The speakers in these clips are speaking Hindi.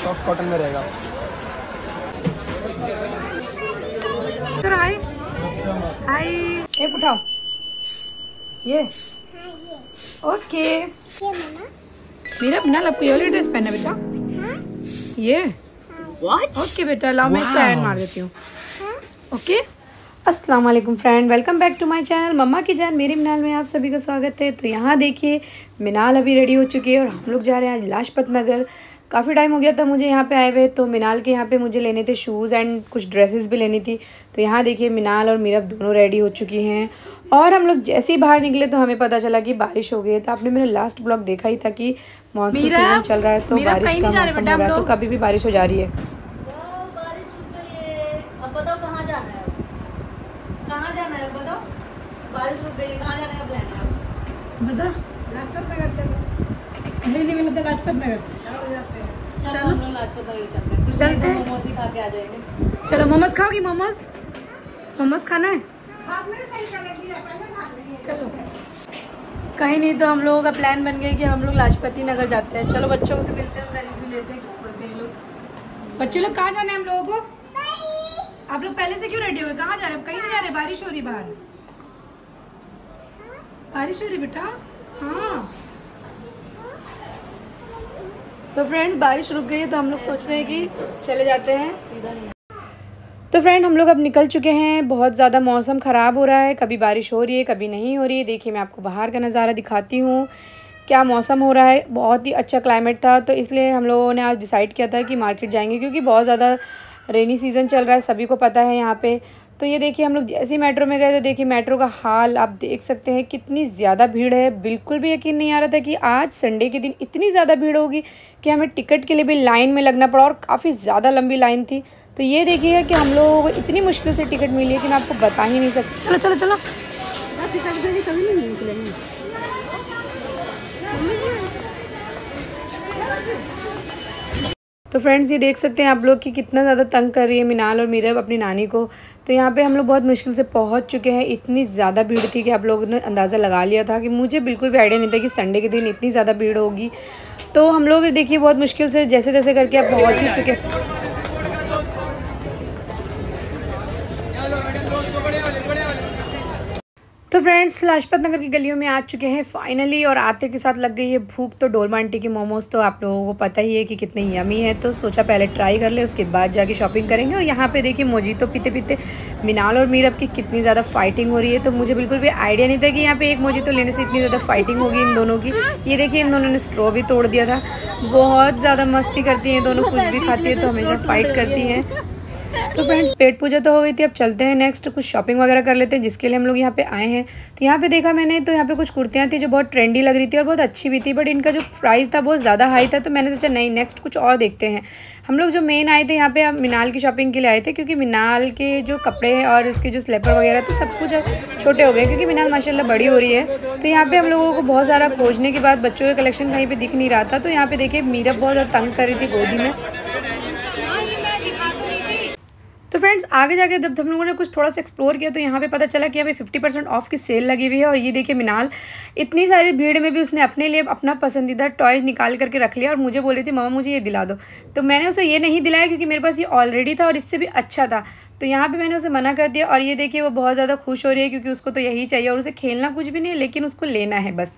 सॉफ्ट कॉटन में रहेगा। एक उठाओ ये। ओके मेरा बिना आपको ये वाली ड्रेस पहना बेटा। ये ओके बेटा लाओ मैं इसको ऐड मार देती हूँ। ओके अस्सलाम वालेकुम friend, welcome back to my channel मम्मा की जान मेरे मिनाल में आप सभी का स्वागत है। तो यहाँ देखिए मिनाल अभी रेडी हो चुकी है और हम लोग जा रहे हैं आज लाजपत नगर। काफ़ी टाइम हो गया था मुझे यहाँ पे आए हुए, तो मिनाल के यहाँ पे मुझे लेने थे शूज़ एंड कुछ ड्रेसेस भी लेनी थी। तो यहाँ देखिए मिनाल और मीरब दोनों रेडी हो चुकी हैं और हम लोग जैसे ही बाहर निकले तो हमें पता चला कि बारिश हो गई है। तो आपने मेरा लास्ट ब्लॉग देखा ही था कि मानसून सीजन चल रहा है तो बारिश का मौसम हो रहा है, तो कभी भी बारिश हो जा रही है। बताओ कहाँ जाना है, कहाँ जाना है बताओ। बारिश रुक गई, कहाँ जाने का प्लान है बता। लाजपत नगर चलो। नहीं मिलता लाजपत नगर, चलो हम लोग लाजपत नगर चलते हैं। चलते हैं, मोमोज ही खा के आ जाएंगे। चलो मोमोज खाओगी? मोमोज खाना है? चलो कहीं नहीं तो हम लोगों का प्लान बन गया कि हम लोग लाजपति नगर जाते हैं। चलो बच्चों से मिलते हैं, रिव्यू लेते हैं क्या बोलते हैं लोग। बच्चे लोग कहाँ जाना है हम लोगों को? आप लोग पहले से क्यों रेडी हो गए? कहाँ जा रहे हैं? कहीं नहीं जा रहे, बारिश हो रही बाहर। बारिश हो रही बेटा। हाँ तो फ्रेंड बारिश रुक गई है तो हम लोग सोच रहे हैं कि चले जाते हैं। सीधा नहीं। तो फ्रेंड हम लोग अब निकल चुके हैं। बहुत ज़्यादा मौसम ख़राब हो रहा है, कभी बारिश हो रही है कभी नहीं हो रही है। देखिए मैं आपको बाहर का नज़ारा दिखाती हूँ क्या मौसम हो रहा है। बहुत ही अच्छा क्लाइमेट था तो इसलिए हम लोगों ने आज डिसाइड किया था कि मार्केट जाएंगे, क्योंकि बहुत ज़्यादा रेनी सीज़न चल रहा है, सभी को पता है यहाँ पे। तो ये देखिए हम लोग जैसे ही मेट्रो में गए तो देखिए मेट्रो का हाल आप देख सकते हैं कितनी ज़्यादा भीड़ है। बिल्कुल भी यकीन नहीं आ रहा था कि आज संडे के दिन इतनी ज़्यादा भीड़ होगी कि हमें टिकट के लिए भी लाइन में लगना पड़ा और काफ़ी ज़्यादा लंबी लाइन थी। तो ये देखिए कि हम लोगों को इतनी मुश्किल से टिकट मिली है कि मैं आपको बता ही नहीं सकती। चलो चलो चलो कभी नहीं निकलेंगे। तो फ्रेंड्स ये देख सकते हैं आप लोग कि कितना ज़्यादा तंग कर रही है मिनाल और मीरब अपनी नानी को। तो यहाँ पे हम लोग बहुत मुश्किल से पहुँच चुके हैं। इतनी ज़्यादा भीड़ थी कि आप लोगों ने अंदाज़ा लगा लिया था कि मुझे बिल्कुल भी आइडिया नहीं था कि संडे के दिन इतनी ज़्यादा भीड़ होगी। तो हम लोग देखिए बहुत मुश्किल से जैसे तैसे करके आप पहुँच ही चुके। तो फ्रेंड्स लाजपत नगर की गलियों में आ चुके हैं फाइनली और आते के साथ लग गई है भूख। तो डोलमा आंटी के मोमोज़ तो आप लोगों को पता ही है कि कितने यमी है, तो सोचा पहले ट्राई कर ले उसके बाद जाके शॉपिंग करेंगे। और यहाँ पे देखिए मोजीतो पीते पीते मिनाल और मीरब की कितनी ज़्यादा फाइटिंग हो रही है। तो मुझे बिल्कुल भी आइडिया नहीं था कि यहाँ पे एक मोजीतो लेने से इतनी ज़्यादा फाइटिंग होगी इन दोनों की। ये देखिए इन दोनों ने स्ट्रॉ भी तोड़ दिया था। बहुत ज़्यादा मस्ती करती हैं दोनों, कुछ भी खाती है तो हमेशा फाइट करती हैं। तो फ्रेंड्स पेट पूजा तो हो गई थी, अब चलते हैं नेक्स्ट कुछ शॉपिंग वगैरह कर लेते हैं जिसके लिए हम लोग यहाँ पे आए हैं। तो यहाँ पे देखा मैंने तो यहाँ पे कुछ कुर्तियाँ थी जो बहुत ट्रेंडी लग रही थी और बहुत अच्छी भी थी, बट इनका जो प्राइस था बहुत ज़्यादा हाई था। तो मैंने सोचा नहीं नेक्स्ट कुछ और देखते हैं। हम लोग जो मेन आए थे यहाँ पे मिनाल की शॉपिंग के लिए आए थे, क्योंकि मिनाल के जो कपड़े हैं और उसके जो स्लीपर वगैरह थे सब कुछ छोटे हो गए, क्योंकि मिनाल माशाल्लाह बड़ी हो रही है। तो यहाँ पे हम लोगों को बहुत सारा खोजने के बाद बच्चों का कलेक्शन कहीं पे दिख नहीं रहा था। तो यहाँ पे देखिए मीरब बहुत ज़्यादा तंग कर रही थी गोदी में। तो फ्रेंड्स आगे जाके जब हम लोगों ने कुछ थोड़ा सा एक्सप्लोर किया तो यहाँ पे पता चला कि यहाँ पे 50% ऑफ की सेल लगी हुई है। और ये देखिए मिनाल इतनी सारी भीड़ में भी उसने अपने लिए अपना पसंदीदा टॉय निकाल करके रख लिया और मुझे बोली थी मामा मुझे ये दिला दो। तो मैंने उसे ये नहीं दिलाया क्योंकि मेरे पास ये ऑलरेडी था और इससे भी अच्छा था। तो यहाँ पर मैंने उसे मना कर दिया और ये देखिए वो बहुत ज़्यादा खुश हो रही है क्योंकि उसको तो यही चाहिए और उसे खेलना कुछ भी नहीं है लेकिन उसको लेना है बस।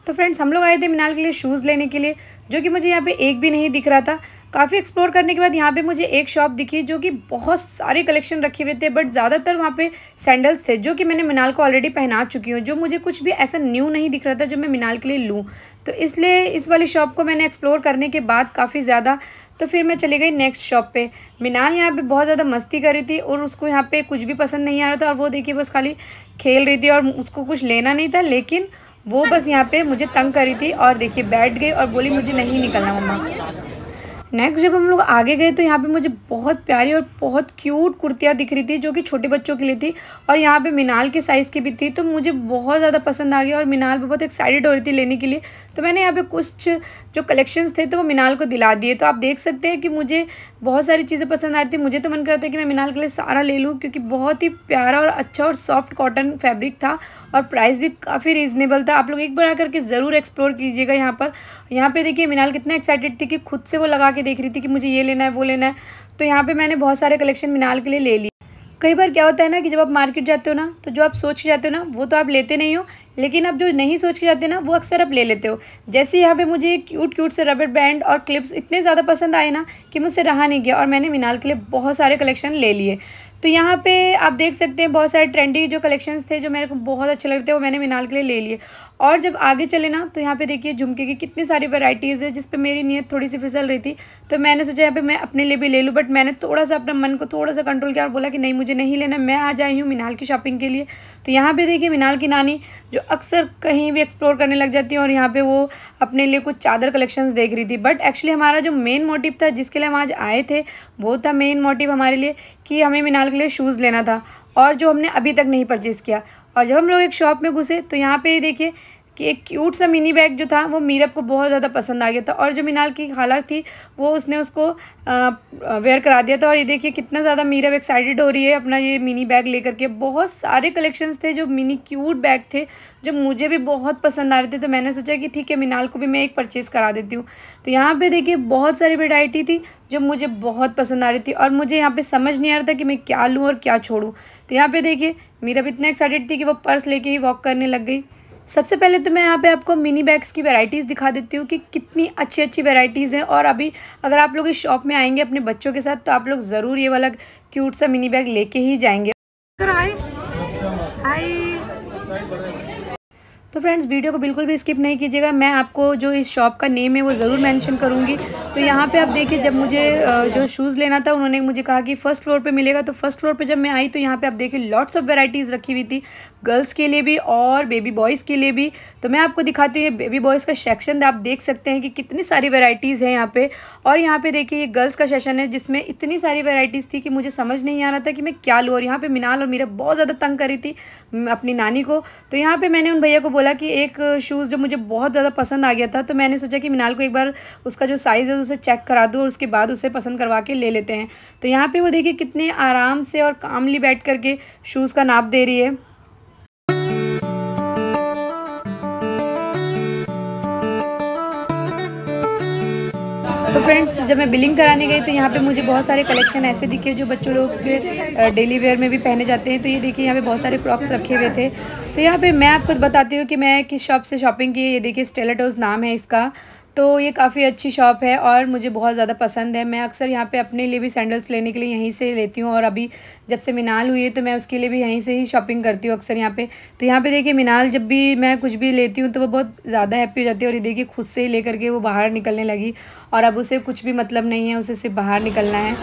तो फ्रेंड्स हम लोग आए थे मिनाल के लिए शूज़ लेने के लिए, जो कि मुझे यहाँ पे एक भी नहीं दिख रहा था। काफ़ी एक्सप्लोर करने के बाद यहाँ पे मुझे एक शॉप दिखी जो कि बहुत सारे कलेक्शन रखे हुए थे, बट ज़्यादातर वहाँ पे सैंडल्स थे जो कि मैंने मिनाल को ऑलरेडी पहना चुकी हूँ। जो मुझे कुछ भी ऐसा न्यू नहीं दिख रहा था जो मैं मिनाल के लिए लूँ, तो इसलिए इस वाली शॉप को मैंने एक्सप्लोर करने के बाद काफ़ी ज़्यादा तो फिर मैं चली गई नेक्स्ट शॉप पे। मिनाल यहाँ पे बहुत ज़्यादा मस्ती कर रही थी और उसको यहाँ पे कुछ भी पसंद नहीं आ रहा था और वो देखिए बस खाली खेल रही थी और उसको कुछ लेना नहीं था, लेकिन वो बस यहाँ पे मुझे तंग कर रही थी। और देखिए बैठ गई और बोली मुझे नहीं निकलना मम्मा। नेक्स्ट जब हम लोग आगे गए तो यहाँ पे मुझे बहुत प्यारी और बहुत क्यूट कुर्तियाँ दिख रही थी जो कि छोटे बच्चों के लिए थी, और यहाँ पे मिनाल के साइज़ की भी थी। तो मुझे बहुत ज़्यादा पसंद आ गया और मिनाल भी बहुत एक्साइटेड हो रही थी लेने के लिए। तो मैंने यहाँ पे कुछ जो कलेक्शंस थे तो वो मिनाल को दिला दिए। तो आप देख सकते हैं कि मुझे बहुत सारी चीज़ें पसंद आ रही थी। मुझे तो मन करता है कि मैं मिनाल के लिए सारा ले लूँ, क्योंकि बहुत ही प्यारा और अच्छा और सॉफ्ट कॉटन फैब्रिक था और प्राइस भी काफ़ी रीज़नेबल था। आप लोग एक बार आकर के ज़रूर एक्सप्लोर कीजिएगा यहाँ पे देखिए मिनाल कितना एक्साइटेड थी कि खुद से वो लगा के देख रही थी कि मुझे ये लेना है वो लेना है। तो यहाँ पे मैंने बहुत सारे कलेक्शन मिनाल के लिए ले लिए। कई बार क्या होता है ना कि जब आप मार्केट जाते हो ना तो जो आप सोच के जाते हो ना वो तो आप लेते नहीं हो, लेकिन आप जो नहीं सोच के जाते ना वो अक्सर आप ले लेते हो। जैसे यहाँ पे मुझे क्यूट से रबर बैंड और क्लिप्स इतने ज़्यादा पसंद आए ना कि मुझसे रहा नहीं गया और मैंने मिनाल के लिए बहुत सारे कलेक्शन ले लिए। तो यहाँ पे आप देख सकते हैं बहुत सारे ट्रेंडी जो कलेक्शंस थे जो मेरे को बहुत अच्छे लगते हैं वो मैंने मिनाल के लिए ले लिए। और जब आगे चले ना तो यहाँ पे देखिए झुमके की कितनी सारी वैरायटीज़ है जिस पे मेरी नीयत थोड़ी सी फिसल रही थी। तो मैंने सोचा यहाँ पे मैं अपने लिए भी ले लूँ, बट मैंने थोड़ा सा अपना मन को थोड़ा सा कंट्रोल किया और बोला कि नहीं मुझे नहीं लेना, मैं आज आई हूँ मिनाल की शॉपिंग के लिए। तो यहाँ पे देखिए मिनाल की नानी जो अक्सर कहीं भी एक्सप्लोर करने लग जाती है और यहाँ पे वो अपने लिए कुछ चादर कलेक्शंस देख रही थी। बट एक्चुअली हमारा जो मेन मोटिव था जिसके लिए हम आज आए थे वो था मेन मोटिव हमारे लिए कि हमें मिनाल के लिए शूज़ लेना था, और जो हमने अभी तक नहीं परचेज़ किया। और जब हम लोग एक शॉप में घुसे तो यहाँ पे देखिए कि एक क्यूट सा मिनी बैग जो था वो मीरब को बहुत ज़्यादा पसंद आ गया था, और जो मिनाल की खाला थी वो उसने उसको वेयर करा दिया था। और ये देखिए कितना ज़्यादा मीरब एक्साइटेड हो रही है अपना ये मिनी बैग लेकर के। बहुत सारे कलेक्शंस थे जो मिनी क्यूट बैग थे जो मुझे भी बहुत पसंद आ रहे थे। तो मैंने सोचा कि ठीक है मिनाल को भी मैं एक परचेज़ करा देती हूँ। तो यहाँ पे देखिए बहुत सारी वैरायटी थी जो मुझे बहुत पसंद आ रही थी और मुझे यहाँ पे समझ नहीं आ रहा था कि मैं क्या लूँ और क्या छोड़ूँ। तो यहाँ पे देखिए मीरब इतना एक्साइटेड थी कि वो पर्स लेके ही वॉक करने लग गई। सबसे पहले तो मैं यहाँ पे आपको मिनी बैग्स की वैरायटीज़ दिखा देती हूँ कि कितनी अच्छी अच्छी वैरायटीज़ हैं। और अभी अगर आप लोग इस शॉप में आएंगे अपने बच्चों के साथ तो आप लोग ज़रूर ये वाला क्यूट सा मिनी बैग लेके ही जाएंगे। तो फ्रेंड्स वीडियो को बिल्कुल भी स्किप नहीं कीजिएगा, मैं आपको जो इस शॉप का नेम है वो ज़रूर मेंशन करूँगी। तो यहाँ पे आप देखिए जब मुझे जो शूज़ लेना था उन्होंने मुझे कहा कि फ़र्स्ट फ्लोर पे मिलेगा। तो फर्स्ट फ्लोर पे जब मैं आई तो यहाँ पे आप देखिए लॉट्स ऑफ वैरायटीज़ रखी हुई थी गर्ल्स के लिए भी और बेबी बॉयज़ के लिए भी। तो मैं आपको दिखाती हूँ बेबी बॉयज़ का सेक्शन, आप देख सकते हैं कि कितनी सारी वैरायटीज़ हैं यहाँ पे। और यहाँ पे देखिए ये गर्ल्स का सेक्शन है जिसमें इतनी सारी वैरायटीज़ थी कि मुझे समझ नहीं आ रहा था कि मैं क्या लूँ। और यहाँ पे मिनाल और मीरा बहुत ज़्यादा तंग कर रही थी अपनी नानी को। तो यहाँ पे मैंने उन भैया को बोला कि एक शूज़ जो मुझे बहुत ज़्यादा पसंद आ गया था, तो मैंने सोचा कि मिनाल को एक बार उसका जो साइज़ है उसे चेक करा दूँ और उसके बाद उसे पसंद करवा के ले लेते हैं। तो यहाँ पे वो देखिए कितने आराम से और कामली बैठ करके शूज़ का नाप दे रही है। तो फ्रेंड्स जब मैं बिलिंग कराने गई तो यहाँ पे मुझे बहुत सारे कलेक्शन ऐसे दिखे जो बच्चों लोग के डेली वेयर में भी पहने जाते हैं। तो ये देखिए यहाँ पे बहुत सारे फ्रॉक्स रखे हुए थे। तो यहाँ पे मैं आपको बताती हूँ कि मैं किस शॉप से शॉपिंग की। ये देखिए स्टेला टोज नाम है इसका। तो ये काफ़ी अच्छी शॉप है और मुझे बहुत ज़्यादा पसंद है। मैं अक्सर यहाँ पे अपने लिए भी सैंडल्स लेने के लिए यहीं से लेती हूँ, और अभी जब से मिनाल हुई है तो मैं उसके लिए भी यहीं से ही शॉपिंग करती हूँ अक्सर यहाँ पे। तो यहाँ पे देखिए मिनाल जब भी मैं कुछ भी लेती हूँ तो वो बहुत ज़्यादा हैप्पी हो जाती है। और ये देखिए खुद से ही लेकर के वो बाहर निकलने लगी और अब उसे कुछ भी मतलब नहीं है, उसे सिर्फ बाहर निकलना है।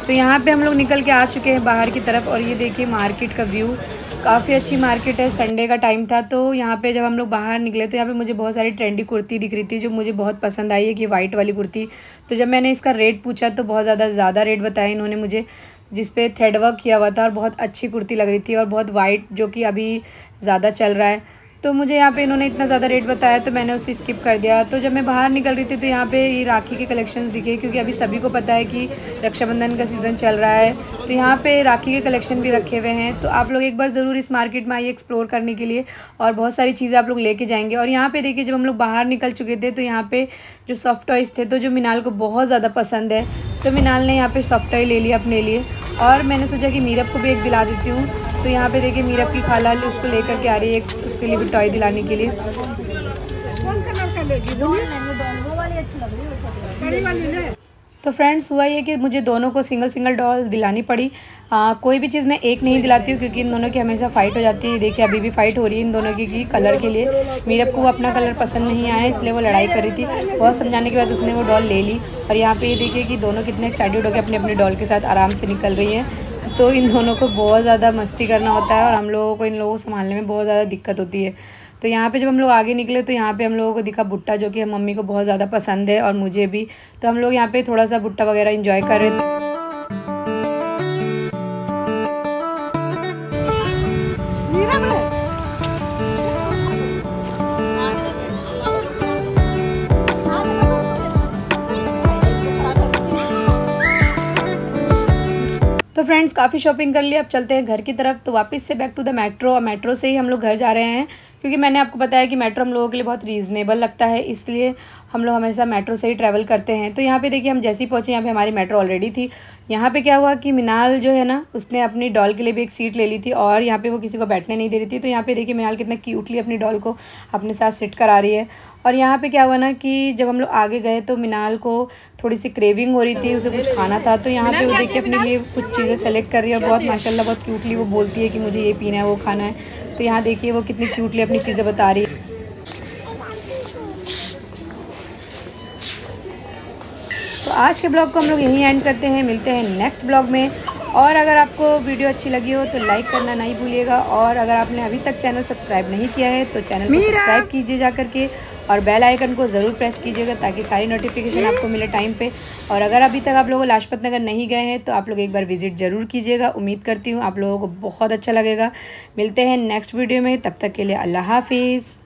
तो यहाँ पर हम लोग निकल के आ चुके हैं बाहर की तरफ। और ये देखिए मार्केट का व्यू, काफ़ी अच्छी मार्केट है। संडे का टाइम था तो यहाँ पे जब हम लोग बाहर निकले तो यहाँ पे मुझे बहुत सारी ट्रेंडी कुर्ती दिख रही थी जो मुझे बहुत पसंद आई है कि वाइट वाली कुर्ती। तो जब मैंने इसका रेट पूछा तो बहुत ज़्यादा रेट बताया इन्होंने मुझे, जिस पे थ्रेड वर्क किया हुआ था और बहुत अच्छी कुर्ती लग रही थी और बहुत वाइट जो कि अभी ज़्यादा चल रहा है। तो मुझे यहाँ पे इन्होंने इतना ज़्यादा रेट बताया तो मैंने उसे स्किप कर दिया। तो जब मैं बाहर निकल रही थी तो यहाँ पे ये राखी के कलेक्शंस दिखे, क्योंकि अभी सभी को पता है कि रक्षाबंधन का सीज़न चल रहा है। तो यहाँ पे राखी के कलेक्शन भी रखे हुए हैं। तो आप लोग एक बार ज़रूर इस मार्केट में आइए एक्सप्लोर करने के लिए और बहुत सारी चीज़ें आप लोग लेके जाएंगे। और यहाँ पे देखिए जब हम लोग बाहर निकल चुके थे तो यहाँ पे जो सॉफ्ट टॉयज़ थे तो जो मिनाल को बहुत ज़्यादा पसंद है तो मिनाल ने यहाँ पर सॉफ्ट टॉय ले लिया अपने लिए, और मैंने सोचा कि मीरब को भी एक दिला देती हूँ। तो यहाँ पे देखिए मीरब की खाला उसको लेकर के आ रही है एक उसके लिए भी टॉय दिलाने के लिए। कौन कलर का लेगी? वो वाली अच्छी लग रही है। तो फ्रेंड्स हुआ ये कि मुझे दोनों को सिंगल डॉल दिलानी पड़ी। कोई भी चीज़ मैं एक नहीं दिलाती हूँ क्योंकि इन दोनों की हमेशा फ़ाइट हो जाती है। देखिए अभी भी फ़ाइट हो रही है इन दोनों की कलर के लिए। मीरब को वो अपना कलर पसंद नहीं आया इसलिए वो लड़ाई कर रही थी। बहुत समझाने के बाद उसने वो डॉल ले ली। और यहाँ पे ये देखिए कि दोनों कितने एक्साइटेड होकर अपने अपने डॉल के साथ आराम से निकल रही हैं। तो इन दोनों को बहुत ज़्यादा मस्ती करना होता है और हम लोगों को इन लोगों को संभालने में बहुत ज़्यादा दिक्कत होती है। तो यहाँ पे जब हम लोग आगे निकले तो यहाँ पे हम लोगों को दिखा भुट्टा, जो कि हम मम्मी को बहुत ज़्यादा पसंद है और मुझे भी। तो हम लोग यहाँ पे थोड़ा सा भुट्टा वगैरह इंजॉय कर रहे थे। तो फ्रेंड्स काफ़ी शॉपिंग कर लिया, अब चलते हैं घर की तरफ। तो वापस से बैक टू द मेट्रो, और मेट्रो से ही हम लोग घर जा रहे हैं, क्योंकि मैंने आपको बताया कि मेट्रो हम लोगों के लिए बहुत रीज़नेबल लगता है, इसलिए हम लोग हमेशा मेट्रो से ही ट्रैवल करते हैं। तो यहाँ पे देखिए हम जैसे ही पहुँचे, यहाँ पे हमारी मेट्रो ऑलरेडी थी। यहाँ पे क्या हुआ कि मिनाल जो है ना, उसने अपनी डॉल के लिए भी एक सीट ले ली थी और यहाँ पे वो किसी को बैठने नहीं दे रही थी। तो यहाँ पे देखिए मिनाल कितना क्यूटली अपनी डॉल को अपने साथ सिट करा रही है। और यहाँ पे क्या हुआ ना कि जब हम लोग आगे गए तो मिनाल को थोड़ी सी क्रेविंग हो रही थी, उसे कुछ खाना था। तो यहाँ पे वो देखिए अपने लिए कुछ चीज़ें सेलेक्ट कर रही है और बहुत माशाल्लाह बहुत क्यूटली वो बोलती है कि मुझे ये पीना है, वो खाना है। तो यहाँ देखिए वो कितनी क्यूटली अपनी चीज़ें बता रही है। तो आज के ब्लॉग को हम लोग यहीं एंड करते हैं, मिलते हैं नेक्स्ट ब्लॉग में। और अगर आपको वीडियो अच्छी लगी हो तो लाइक करना नहीं भूलिएगा, और अगर आपने अभी तक चैनल सब्सक्राइब नहीं किया है तो चैनल को सब्सक्राइब कीजिए जा करके, और बेल आइकन को ज़रूर प्रेस कीजिएगा ताकि सारी नोटिफिकेशन आपको मिले टाइम पे। और अगर अभी तक आप लोग लाजपत नगर नहीं गए हैं तो आप लोग एक बार विज़िट ज़रूर कीजिएगा। उम्मीद करती हूँ आप लोगों को बहुत अच्छा लगेगा। मिलते हैं नेक्स्ट वीडियो में, तब तक के लिए अल्लाह हाफिज़।